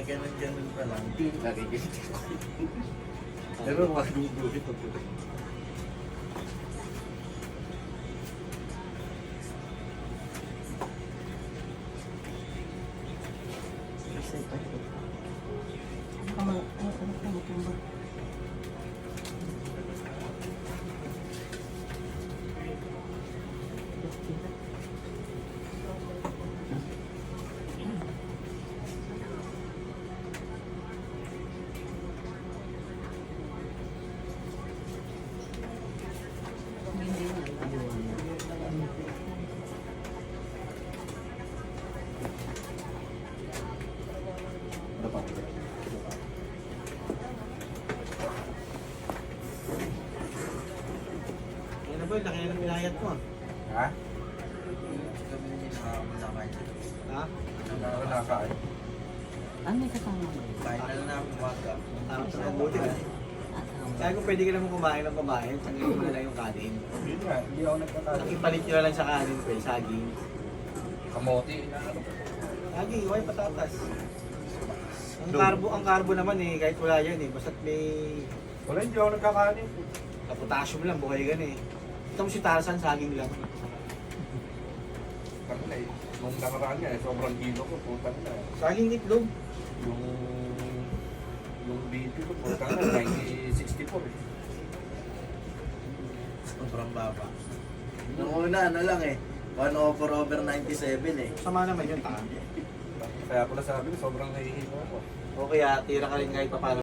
ganun pa lang. Nakikita ko. Pero maguguhit ako. Yan boy, laki na ng pinayat mo. Ha? Kami yung nakakain. Ha? Nakakain. Ano may kasama? Kain na lang na umaga. Tama sa mabuti ka. Kaya kung pwede ka naman kumain ng kumain, tanggalin mo na lang yung kanin. Hindi nga, hindi ako nagkakain. Nakipalit nyo na lang sa kanin, pwede, saging. Kamote. Saging, huwag patatas. Ang carbo naman eh, kahit wala yan eh, basta't may Wala, hindi ako nagkakain. potassium lang, buhay gan eh. Ito mo si Tarzan, saging lang. Kami na eh. Nung nakaraan nga, sobrang kilo ko. Putang na. Saging itlog. Yung BP ko, putang na. 90-64 eh. Sobrang baba. Nung una, ano lang eh. 1/4/97 eh. Sama naman yun, taka. Kaya pala sabi ko, sobrang nahihilo ako. O kaya, tira ka rin kahit pa paano.